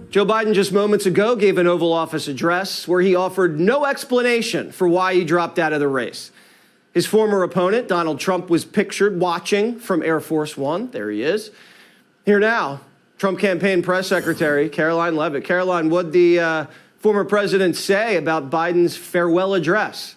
Joe Biden just moments ago gave an Oval Office address where he offered no explanation for why he dropped out of the race. His former opponent, Donald Trump, was pictured watching from Air Force One. There he is. Here now, Trump campaign press secretary Caroline Leavitt. Caroline, what'd the former president say about Biden's farewell address?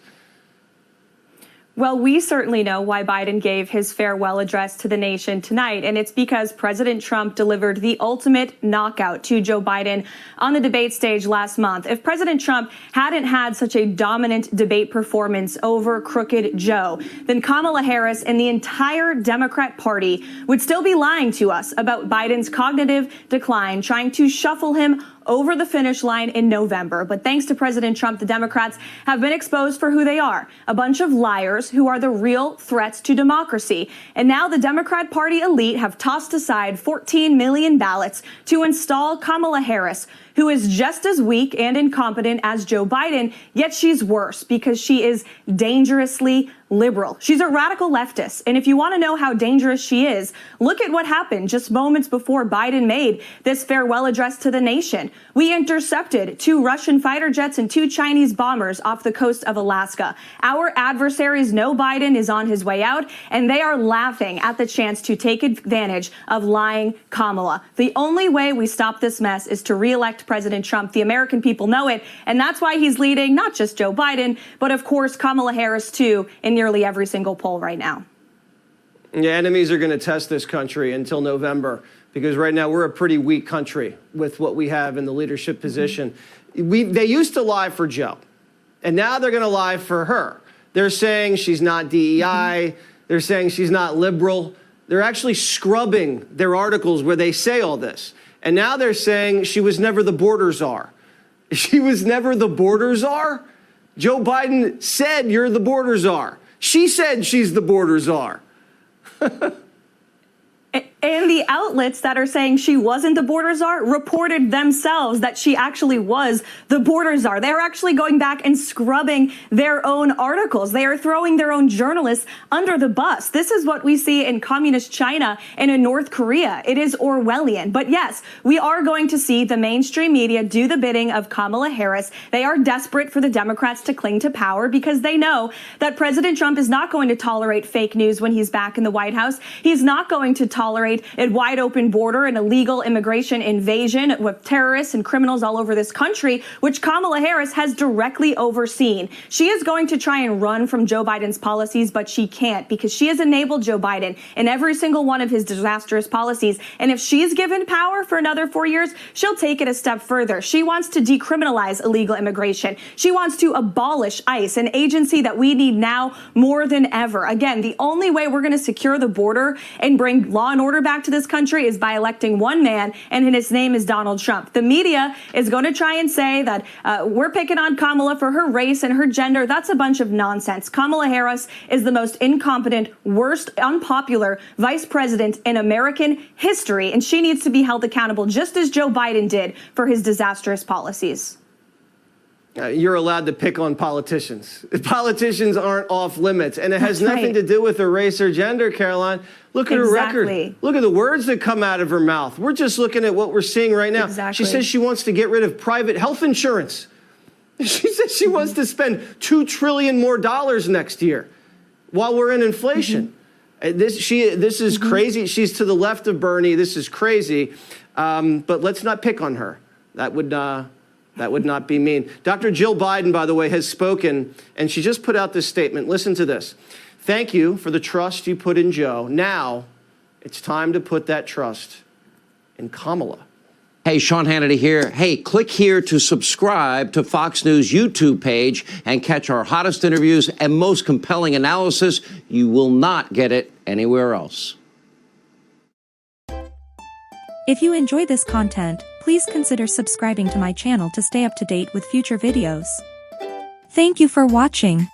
Well, we certainly know why Biden gave his farewell address to the nation tonight, and it's because President Trump delivered the ultimate knockout to Joe Biden on the debate stage last month. If President Trump hadn't had such a dominant debate performance over Crooked Joe, then Kamala Harris and the entire Democrat Party would still be lying to us about Biden's cognitive decline, trying to shuffle him over the finish line in November. But thanks to President Trump, the Democrats have been exposed for who they are, a bunch of liars who are the real threats to democracy. And now the Democrat Party elite have tossed aside 14 million ballots to install Kamala Harris, who is just as weak and incompetent as Joe Biden, yet she's worse because she is dangerously liberal. She's a radical leftist. And if you want to know how dangerous she is, look at what happened just moments before Biden made this farewell address to the nation. We intercepted 2 Russian fighter jets and 2 Chinese bombers off the coast of Alaska. Our adversaries know Biden is on his way out, and they are laughing at the chance to take advantage of lying Kamala. The only way we stop this mess is to re-elect President Trump. The American people know it, and that's why he's leading not just Joe Biden, but of course Kamala Harris too, in nearly every single poll right now. Yeah, enemies are going to test this country until November, because right now we're a pretty weak country with what we have in the leadership position. They used to lie for Joe, and now they're going to lie for her. They're saying she's not DEI. They're saying she's not liberal. They're actually scrubbing their articles where they say all this. And now they're saying she was never the border czar. She was never the border czar? Joe Biden said you're the border czar. She said she's the border czar. And the outlets that are saying she wasn't the border czar reported themselves that she actually was the border czar. They're actually going back and scrubbing their own articles. They are throwing their own journalists under the bus. This is what we see in communist China and in North Korea. It is Orwellian. But yes, we are going to see the mainstream media do the bidding of Kamala Harris. They are desperate for the Democrats to cling to power because they know that President Trump is not going to tolerate fake news when he's back in the White House. He's not going to tolerate a wide open border and illegal immigration invasion with terrorists and criminals all over this country, which Kamala Harris has directly overseen. She is going to try and run from Joe Biden's policies, but she can't because she has enabled Joe Biden in every single one of his disastrous policies. And if she's given power for another 4 years, she'll take it a step further. She wants to decriminalize illegal immigration. She wants to abolish ICE, an agency that we need now more than ever. Again, the only way we're going to secure the border and bring law and order back to this country is by electing one man, and his name is Donald Trump. The media is going to try and say that we're picking on Kamala for her race and her gender. That's a bunch of nonsense. Kamala Harris is the most incompetent, worst, unpopular vice president in American history, and she needs to be held accountable just as Joe Biden did for his disastrous policies. You're allowed to pick on politicians. Politicians aren't off limits, and it has nothing to do with her race or gender, Caroline. Look at her record. Look at the words that come out of her mouth. We're just looking at what we're seeing right now. She says she wants to get rid of private health insurance. She says she wants to spend $2 trillion more next year while we're in inflation. This is crazy. She's to the left of Bernie. This is crazy. But let's not pick on her. That would not be mean. Dr. Jill Biden, by the way, has spoken, and she just put out this statement. Listen to this. Thank you for the trust you put in Joe. Now it's time to put that trust in Kamala. Hey, Sean Hannity here. Hey, click here to subscribe to Fox News YouTube page and catch our hottest interviews and most compelling analysis. You will not get it anywhere else. If you enjoy this content, please consider subscribing to my channel to stay up to date with future videos. Thank you for watching.